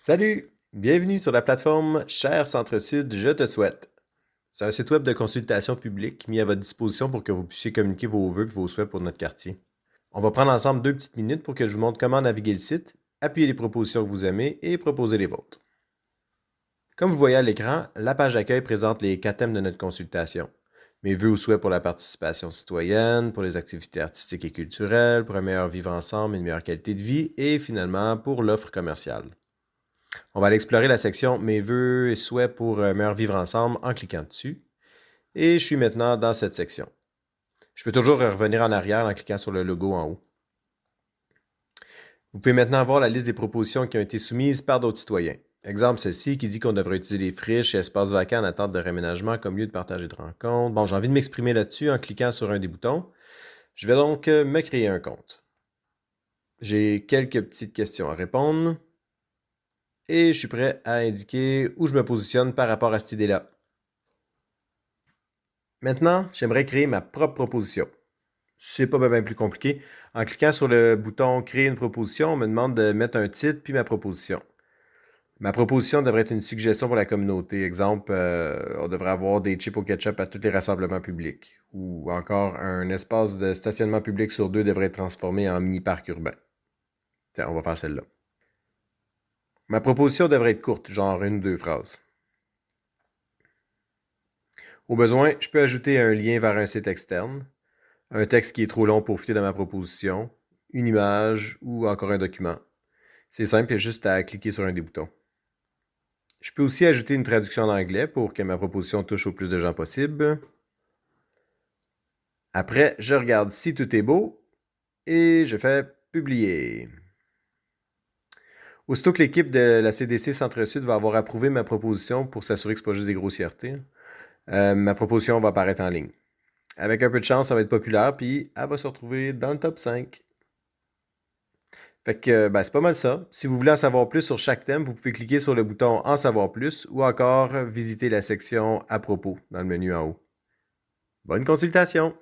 Salut! Bienvenue sur la plateforme Cher Centre-Sud, je te souhaite. C'est un site web de consultation publique mis à votre disposition pour que vous puissiez communiquer vos vœux et vos souhaits pour notre quartier. On va prendre ensemble 2 petites minutes pour que je vous montre comment naviguer le site, appuyer les propositions que vous aimez et proposer les vôtres. Comme vous voyez à l'écran, la page d'accueil présente les 4 thèmes de notre consultation. Mes vœux ou souhaits pour la participation citoyenne, pour les activités artistiques et culturelles, pour un meilleur vivre ensemble et une meilleure qualité de vie, et finalement pour l'offre commerciale. On va aller explorer la section Mes vœux et souhaits pour meilleur vivre ensemble en cliquant dessus. Et je suis maintenant dans cette section. Je peux toujours revenir en arrière en cliquant sur le logo en haut. Vous pouvez maintenant voir la liste des propositions qui ont été soumises par d'autres citoyens. Exemple, celle-ci qui dit qu'on devrait utiliser les friches et espaces vacants en attente de réménagement comme lieu de partage et de rencontre. Bon, j'ai envie de m'exprimer là-dessus en cliquant sur un des boutons. Je vais donc me créer un compte. J'ai quelques petites questions à répondre. Et je suis prêt à indiquer où je me positionne par rapport à cette idée-là. Maintenant, j'aimerais créer ma propre proposition. C'est pas bien plus compliqué. En cliquant sur le bouton Créer une proposition, on me demande de mettre un titre puis ma proposition. Ma proposition devrait être une suggestion pour la communauté. Exemple, on devrait avoir des chips au ketchup à tous les rassemblements publics. Ou encore, un espace de stationnement public sur 2 devrait être transformé en mini-parc urbain. Tiens, on va faire celle-là. Ma proposition devrait être courte, genre 1 ou 2 phrases. Au besoin, je peux ajouter un lien vers un site externe, un texte qui est trop long pour fitter dans ma proposition, une image ou encore un document. C'est simple, il y a juste à cliquer sur un des boutons. Je peux aussi ajouter une traduction en anglais pour que ma proposition touche au plus de gens possible. Après, je regarde si tout est beau et je fais publier. Aussitôt que l'équipe de la CDC Centre-Sud va avoir approuvé ma proposition pour s'assurer que ce n'est pas juste des grossièretés, ma proposition va apparaître en ligne. Avec un peu de chance, ça va être populaire, puis elle va se retrouver dans le top 5. Fait que, c'est pas mal ça. Si vous voulez en savoir plus sur chaque thème, vous pouvez cliquer sur le bouton En savoir plus ou encore visiter la section À propos dans le menu en haut. Bonne consultation!